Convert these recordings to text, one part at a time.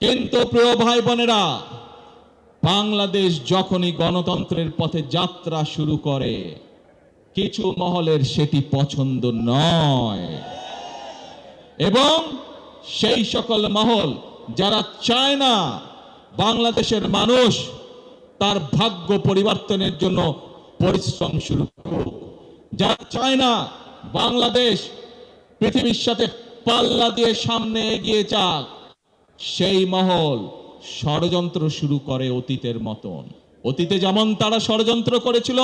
কিন্তু প্রিয় ভাই বোনেরা, বাংলাদেশ যখনই গণতন্ত্রের পথে যাত্রা শুরু করে, কিছু মহলের সেটি পছন্দ নয় এবং সেই সকল মহল যারা চায় না বাংলাদেশের মানুষ তার ভাগ্য পরিবর্তনের জন্য পরিশ্রম শুরু করুক, যারা চায় না বাংলাদেশ পৃথিবীর সাথে পাল্লা দিয়ে সামনে এগিয়ে যাক, সেই মহল ষড়যন্ত্র শুরু করে অতীতের মতন। অতীতে যেমন তারা ষড়যন্ত্র করেছিল,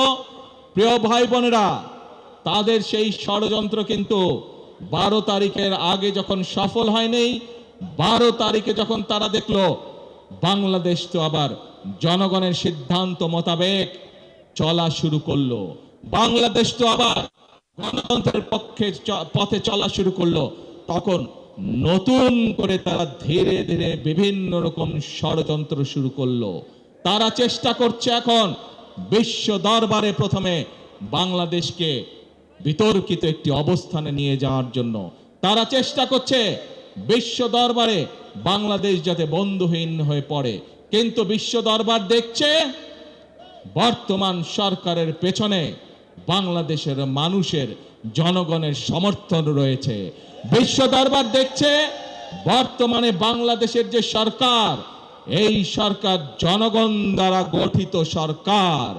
প্রিয় ভাই বোনেরা, তাদের সেই ষড়যন্ত্র কিন্তু 12 তারিখের আগে যখন সফল হয়নি, 12 তারিখে যখন তারা দেখলো বাংলাদেশ তো আবার জনগণের সিদ্ধান্ত মোতাবেক চলা শুরু করলো, বাংলাদেশ তো আবার গণতন্ত্রের পথে চলা শুরু করলো, তখন নতুন করে তারা ধীরে ধীরে বিভিন্ন রকম ষড়যন্ত্র শুরু করলো। তারা চেষ্টা করছে এখন বিশ্ব দরবারে প্রথমে বাংলাদেশকে বিতর্কিত একটি অবস্থানে নিয়ে যাওয়ার জন্য। তারা চেষ্টা করছে বিশ্ব দরবারে বাংলাদেশ যাতে বন্ধুহীন হয়ে পড়ে, কিন্তু বিশ্ব দরবার দেখছে বর্তমান সরকারের পেছনে বাংলাদেশের মানুষের, জনগণের সমর্থন রয়েছে। বিশ্ব দরবার দেখছে বর্তমানে বাংলাদেশের যে সরকার, এই সরকার জনগণ দ্বারা গঠিত সরকার।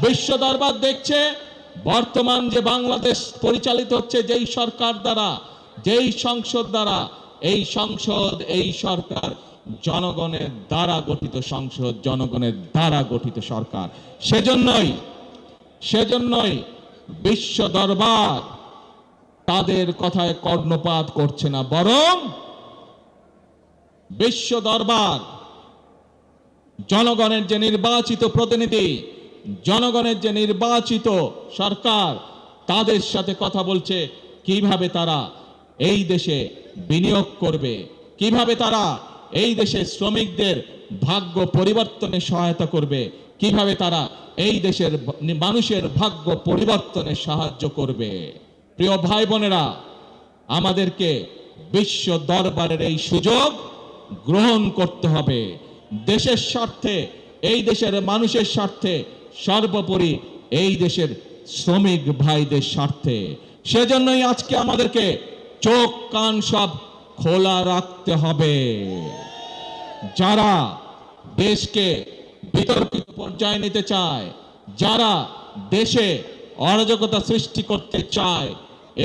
বিশ্ব দরবার দেখছে বর্তমান যে বাংলাদেশ পরিচালিত হচ্ছে যেই সরকার দ্বারা, যেই সংসদ দ্বারা, এই সংসদ, এই সরকার জনগণের দ্বারা গঠিত সংসদ, জনগণের দ্বারা গঠিত সরকার। সেজন্যই বিশ্ব দরবার তাদের কথায় কর্ণপাত করছে না, বরং বিশ্ব দরবার জনগণের যে নির্বাচিত প্রতিনিধি, জনগণের যে নির্বাচিত সরকার, তাদের সাথে কথা বলছে কিভাবে তারা এই দেশে বিনিয়োগ করবে, কিভাবে তারা এই দেশে শ্রমিকদের ভাগ্য পরিবর্তনে সহায়তা করবে, কিভাবে তারা এই দেশের মানুষের ভাগ্য পরিবর্তনে সাহায্য করবে। প্রিয় ভাই বোনেরা, আমাদেরকে বিশ্ব দরবারের এই সুযোগ গ্রহণ করতে হবে, দেশের স্বার্থে, এই দেশের মানুষের স্বার্থে, সর্বোপরি এই দেশের শ্রমিক ভাইদের স্বার্থে। সেজন্যই আজকে আমাদেরকে চোখ কান সব খোলা রাখতে হবে। যারা দেশকে বিতর্কিত পর্যায়ে নিতে চায়, যারা দেশে অরাজকতা সৃষ্টি করতে চায়,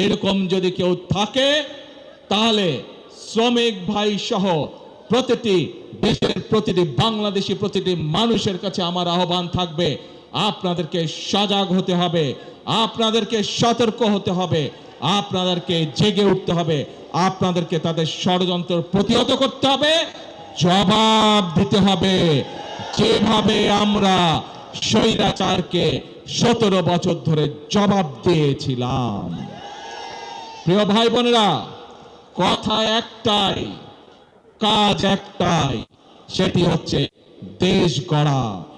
এরকম যদি কেউ থাকে, তাহলে শ্রমিক ভাই সহ প্রতিটি দেশের প্রতিটি বাংলাদেশি প্রতিটি মানুষের কাছে আমার আহ্বান থাকবে, আপনাদেরকে সজাগ হতে হবে, আপনাদেরকে সতর্ক হতে হবে, আপনাদেরকে জেগে উঠতে হবে, আপনাদেরকে তাদের ষড়যন্ত্র প্রতিহত করতে হবে, জবাব দিতে হবে, যেভাবে আমরা স্বৈরাচারকে 17 বছর ধরে জবাব দিয়েছিলাম। প্রিয় ভাই বোনেরা, কথা একটাই, কাজ একটাই, সেটি হচ্ছে দেশ গড়া।